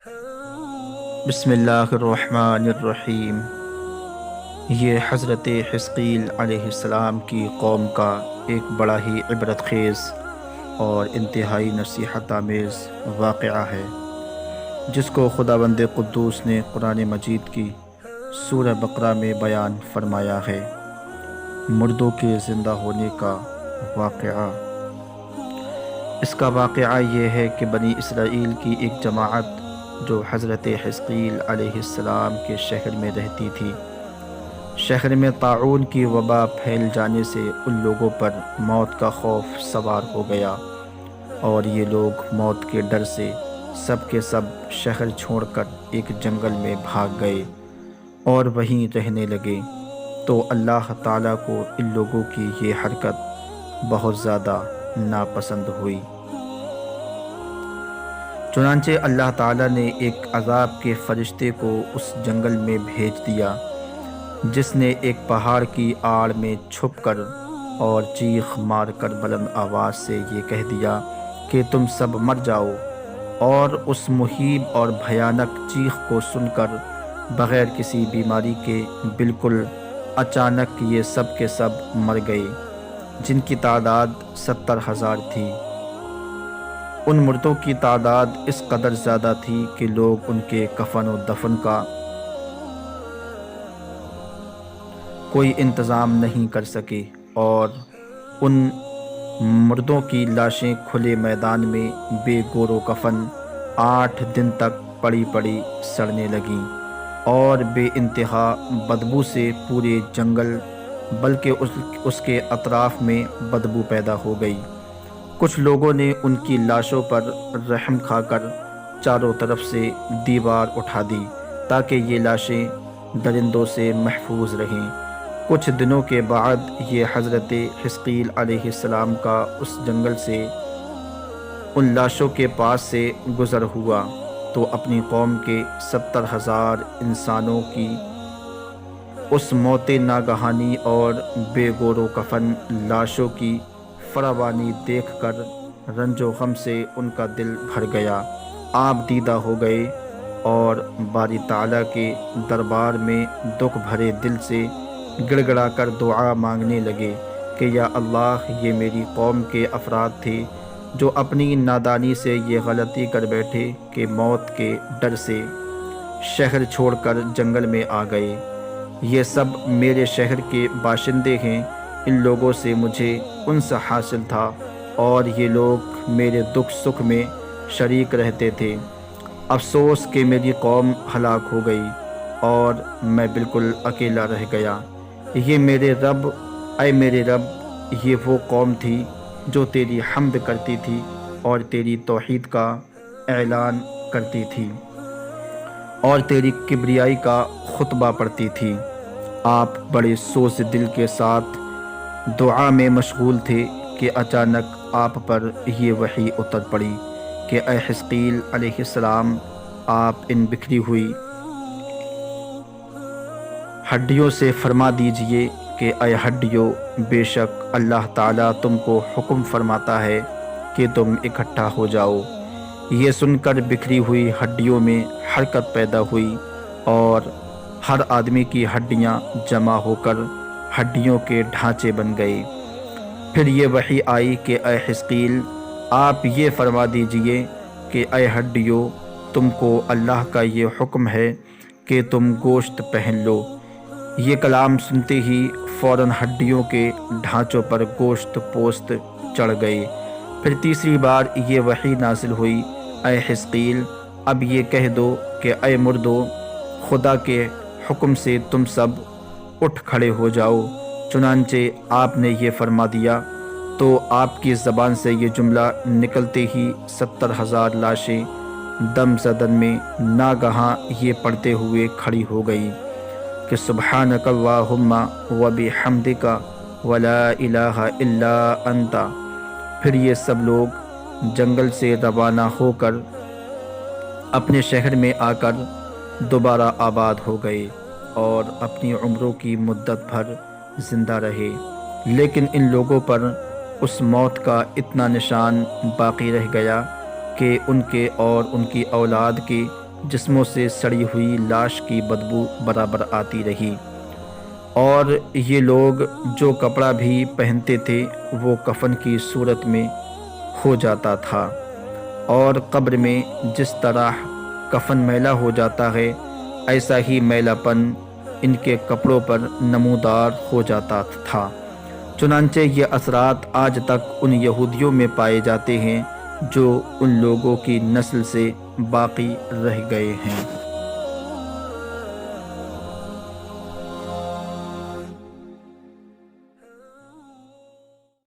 بسم اللہ الرحمن الرحیم۔ یہ حضرت حزقیل علیہ السلام کی قوم کا ایک بڑا ہی عبرت خیز اور انتہائی نصیحت آمیز واقعہ ہے، جس کو خداوند قدوس نے قرآن مجید کی سورہ بقرہ میں بیان فرمایا ہے۔ مردوں کے زندہ ہونے کا واقعہ۔ اس کا واقعہ یہ ہے کہ بنی اسرائیل کی ایک جماعت جو حضرت حزقیل علیہ السلام کے شہر میں رہتی تھی، شہر میں طاعون کی وبا پھیل جانے سے ان لوگوں پر موت کا خوف سوار ہو گیا، اور یہ لوگ موت کے ڈر سے سب کے سب شہر چھوڑ کر ایک جنگل میں بھاگ گئے اور وہیں رہنے لگے۔ تو اللہ تعالیٰ کو ان لوگوں کی یہ حرکت بہت زیادہ ناپسند ہوئی۔ چنانچہ اللہ تعالیٰ نے ایک عذاب کے فرشتے کو اس جنگل میں بھیج دیا، جس نے ایک پہاڑ کی آڑ میں چھپ کر اور چیخ مار کر بلند آواز سے یہ کہہ دیا کہ تم سب مر جاؤ، اور اس مہیب اور بھیانک چیخ کو سن کر بغیر کسی بیماری کے بالکل اچانک یہ سب کے سب مر گئے، جن کی تعداد 70,000 تھی۔ ان مردوں کی تعداد اس قدر زیادہ تھی کہ لوگ ان کے کفن و دفن کا کوئی انتظام نہیں کر سکے، اور ان مردوں کی لاشیں کھلے میدان میں بے گور و کفن 8 دن تک پڑی پڑی سڑنے لگیں، اور بے انتہا بدبو سے پورے جنگل بلکہ اس کے اطراف میں بدبو پیدا ہو گئی۔ کچھ لوگوں نے ان کی لاشوں پر رحم کھا کر چاروں طرف سے دیوار اٹھا دی تاکہ یہ لاشیں درندوں سے محفوظ رہیں۔ کچھ دنوں کے بعد یہ حضرت حزقیل علیہ السلام کا اس جنگل سے ان لاشوں کے پاس سے گزر ہوا تو اپنی قوم کے 70,000 انسانوں کی اس موت ناگہانی اور بے گور و کفن لاشوں کی فراوانی دیکھ کر رنج و غم سے ان کا دل بھر گیا، آپ دیدہ ہو گئے، اور باری تعالیٰ کے دربار میں دکھ بھرے دل سے گڑ گڑا کر دعا مانگنے لگے کہ یا اللہ، یہ میری قوم کے افراد تھے جو اپنی نادانی سے یہ غلطی کر بیٹھے کہ موت کے ڈر سے شہر چھوڑ کر جنگل میں آ گئے۔ یہ سب میرے شہر کے باشندے ہیں، ان لوگوں سے مجھے انس حاصل تھا، اور یہ لوگ میرے دکھ سکھ میں شریک رہتے تھے۔ افسوس کہ میری قوم ہلاک ہو گئی اور میں بالکل اکیلا رہ گیا۔ یہ میرے رب، اے میرے رب، یہ وہ قوم تھی جو تیری حمد کرتی تھی اور تیری توحید کا اعلان کرتی تھی اور تیری کبریائی کا خطبہ پڑھتی تھی۔ آپ بڑے سوز دل کے ساتھ دعا میں مشغول تھے کہ اچانک آپ پر یہ وحی اتر پڑی کہ اے حزقیل علیہ السلام، آپ ان بکھری ہوئی ہڈیوں سے فرما دیجئے کہ اے ہڈیوں، بے شک اللہ تعالیٰ تم کو حکم فرماتا ہے کہ تم اکٹھا ہو جاؤ۔ یہ سن کر بکھری ہوئی ہڈیوں میں حرکت پیدا ہوئی، اور ہر آدمی کی ہڈیاں جمع ہو کر ہڈیوں کے ڈھانچے بن گئے۔ پھر یہ وحی آئی کہ اے حزقیل، آپ یہ فرما دیجئے کہ اے ہڈیوں، تم کو اللہ کا یہ حکم ہے کہ تم گوشت پہن لو۔ یہ کلام سنتے ہی فوراً ہڈیوں کے ڈھانچوں پر گوشت پوست چڑھ گئے۔ پھر تیسری بار یہ وحی نازل ہوئی، اے حزقیل، اب یہ کہہ دو کہ اے مردو، خدا کے حکم سے تم سب اٹھ کھڑے ہو جاؤ۔ چنانچہ آپ نے یہ فرما دیا تو آپ کی زبان سے یہ جملہ نکلتے ہی 70,000 لاشیں دم زدن میں ناگہاں یہ پڑھتے ہوئے کھڑی ہو گئی کہ سبحانک اللہم وبحمدک ولا الہ الا انت۔ پھر یہ سب لوگ جنگل سے روانہ ہو کر اپنے شہر میں آ کر دوبارہ آباد ہو گئے اور اپنی عمروں کی مدت بھر زندہ رہے۔ لیکن ان لوگوں پر اس موت کا اتنا نشان باقی رہ گیا کہ ان کے اور ان کی اولاد کے جسموں سے سڑی ہوئی لاش کی بدبو برابر آتی رہی، اور یہ لوگ جو کپڑا بھی پہنتے تھے وہ کفن کی صورت میں ہو جاتا تھا، اور قبر میں جس طرح کفن میلا ہو جاتا ہے ایسا ہی میلا پن ان کے کپڑوں پر نمودار ہو جاتا تھا۔ چنانچہ یہ اثرات آج تک ان یہودیوں میں پائے جاتے ہیں جو ان لوگوں کی نسل سے باقی رہ گئے ہیں۔